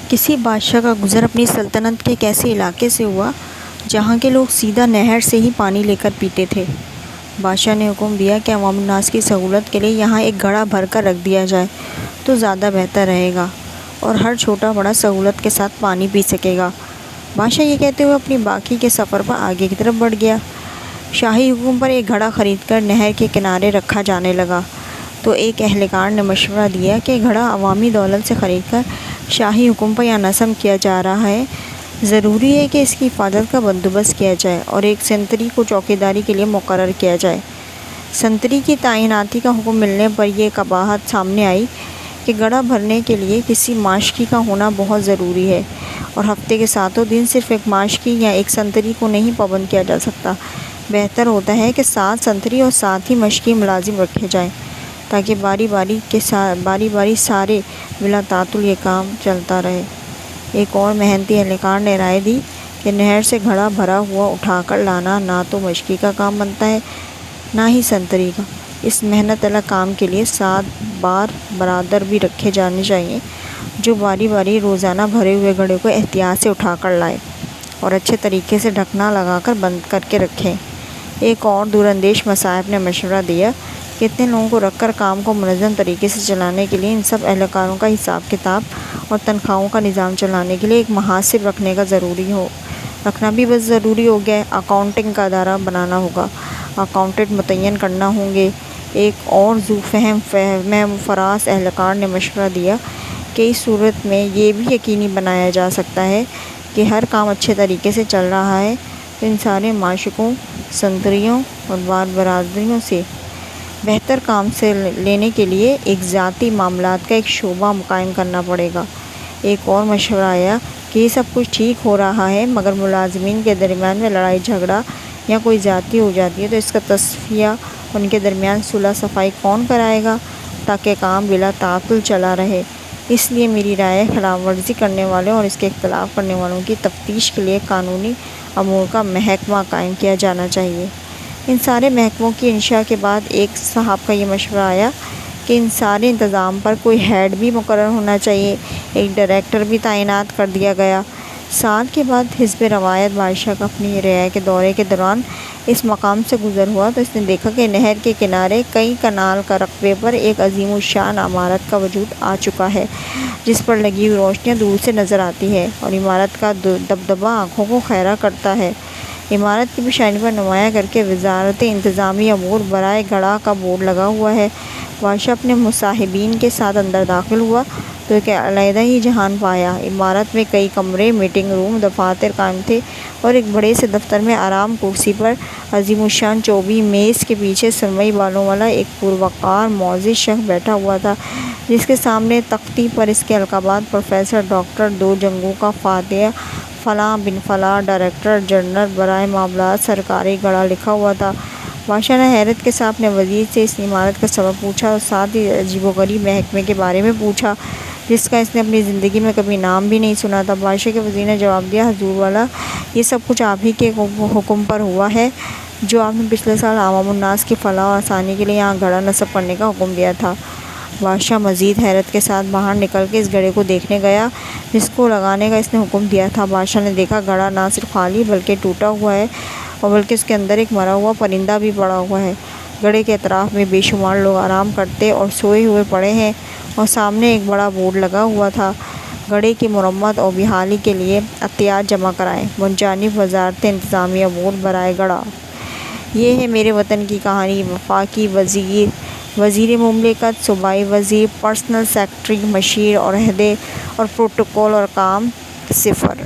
کسی بادشاہ کا گزر اپنی سلطنت کے ایک ایسے علاقے سے ہوا جہاں کے لوگ سیدھا نہر سے ہی پانی لے کر پیتے تھے۔ بادشاہ نے حکم دیا کہ عوام الناس کی سہولت کے لیے یہاں ایک گھڑا بھر کر رکھ دیا جائے تو زیادہ بہتر رہے گا اور ہر چھوٹا بڑا سہولت کے ساتھ پانی پی سکے گا۔ بادشاہ یہ کہتے ہوئے اپنی باقی کے سفر پر آگے کی طرف بڑھ گیا۔ شاہی حکم پر ایک گھڑا خرید کر نہر کے کنارے رکھا جانے لگا تو ایک اہلکار نے مشورہ دیا کہ گھڑا عوامی دولت سے خرید کر شاہی حکم پر یہاں نصب کیا جا رہا ہے، ضروری ہے کہ اس کی حفاظت کا بندوبست کیا جائے اور ایک سنتری کو چوکیداری کے لیے مقرر کیا جائے۔ سنتری کی تعیناتی کا حکم ملنے پر یہ قباحت سامنے آئی کہ گھڑا بھرنے کے لیے کسی ماشکی کا ہونا بہت ضروری ہے اور ہفتے کے 7 دن صرف ایک ماشکی یا ایک سنتری کو نہیں پابند کیا جا سکتا۔ بہتر ہوتا ہے کہ 7 سنتری اور 7 ہی مشکی ملازم رکھے جائیں تاکہ باری باری سارے بلا تعطل یہ کام چلتا رہے۔ ایک اور محنتی اہلکار نے رائے دی کہ نہر سے گھڑا بھرا ہوا اٹھا کر لانا نہ تو مشکی کا کام بنتا ہے نہ ہی سنتری کا۔ اس محنت طلب کام کے لیے 7 برادر بھی رکھے جانے چاہیے جو باری باری روزانہ بھرے ہوئے گھڑے کو احتیاط سے اٹھا کر لائے اور اچھے طریقے سے ڈھکنا لگا کر بند کر کے رکھیں۔ ایک اور دور اندیش مصاحب نے مشورہ دیا کہ اتنے لوگوں کو رکھ کر کام کو منظم طریقے سے چلانے کے لیے ان سب اہلکاروں کا حساب کتاب اور تنخواہوں کا نظام چلانے کے لیے ایک محاسب رکھنا بھی بس ضروری ہو گیا ہے۔ اکاؤنٹنگ کا ادارہ بنانا ہوگا، اکاؤنٹنٹ متعین کرنا ہوں گے۔ ایک اور ذو فہم فراز اہلکار نے مشورہ دیا کہ اس صورت میں یہ بھی یقینی بنایا جا سکتا ہے کہ ہر کام اچھے طریقے سے چل رہا ہے تو ان سارے ماشکوں، سنتریوں اور برادریوں سے بہتر کام سے لینے کے لیے ایک ذاتی معاملات کا ایک شعبہ قائم کرنا پڑے گا۔ ایک اور مشورہ آیا کہ یہ سب کچھ ٹھیک ہو رہا ہے مگر ملازمین کے درمیان میں لڑائی جھگڑا یا کوئی زیادتی ہو جاتی ہے تو اس کا تصفیہ ان کے درمیان صلح صفائی کون کرائے گا تاکہ کام بلا تعطل چلا رہے۔ اس لیے میری رائے خلاف ورزی کرنے والوں اور اس کے اختلاف کرنے والوں کی تفتیش کے لیے قانونی امور کا محکمہ قائم کیا جانا چاہیے۔ ان سارے محکموں کی انشاء کے بعد ایک صاحب کا یہ مشورہ آیا کہ ان سارے انتظام پر کوئی ہیڈ بھی مقرر ہونا چاہیے، ایک ڈائریکٹر بھی تعینات کر دیا گیا۔ سال کے بعد حزب روایت بادشاہ کا اپنی رعایا کے دورے کے دوران اس مقام سے گزر ہوا تو اس نے دیکھا کہ نہر کے کنارے کئی کنال کا رقبے پر ایک عظیم الشان عمارت کا وجود آ چکا ہے جس پر لگی ہوئی روشنیاں دور سے نظر آتی ہے اور عمارت کا دبدبہ آنکھوں کو خیرہ کرتا ہے۔ عمارت کی پیشانی پر نمایاں کر کے وزارت انتظامی امور برائے گھڑا کا بورڈ لگا ہوا ہے۔ بادشاہ اپنے مصاحبین کے ساتھ اندر داخل ہوا تو ایک علیحدہ ہی جہان پایا۔ عمارت میں کئی کمرے، میٹنگ روم، دفاتر قائم تھے اور ایک بڑے سے دفتر میں آرام کرسی پر عظیم الشان چوبی میز کے پیچھے سرمئی بالوں والا ایک پروقار معزز شخص بیٹھا ہوا تھا جس کے سامنے تختی پر اس کے القابات پروفیسر، ڈاکٹر، 2 جنگوں کا فاتح، فلاں بن فلاں، ڈائریکٹر جنرل برائے معاملات سرکاری گھڑا لکھا ہوا تھا۔ بادشاہ نے حیرت کے ساتھ اپنے وزیر سے اس عمارت کا سبب پوچھا اور ساتھ ہی عجیب و غریب محکمے کے بارے میں پوچھا جس کا اس نے اپنی زندگی میں کبھی نام بھی نہیں سنا تھا۔ بادشاہ کے وزیر نے جواب دیا، حضور والا، یہ سب کچھ آپ ہی کے حکم پر ہوا ہے جو آپ نے پچھلے سال عوام الناس کی فلاح و آسانی کے لیے یہاں گھڑا نصب کرنے کا حکم دیا تھا۔ بادشاہ مزید حیرت کے ساتھ باہر نکل کے اس گھڑے کو دیکھنے گیا جس کو لگانے کا اس نے حکم دیا تھا۔ بادشاہ نے دیکھا گھڑا نہ صرف خالی بلکہ ٹوٹا ہوا ہے اور بلکہ اس کے اندر ایک مرا ہوا پرندہ بھی پڑا ہوا ہے۔ گھڑے کے اطراف میں بے شمار لوگ آرام کرتے اور سوئے ہوئے پڑے ہیں اور سامنے ایک بڑا بورڈ لگا ہوا تھا، گھڑے کی مرمت اور بحالی کے لیے عطیات جمع کرائیں، منجانب وزارت انتظامی امور برائے گھڑا۔ یہ ہے میرے وطن کی کہانی۔ وفاقی وزیر مملکت، صوبائی وزیر، پرسنل سیکرٹری، مشیر اور عہدے اور پروٹوکول اور کام 0۔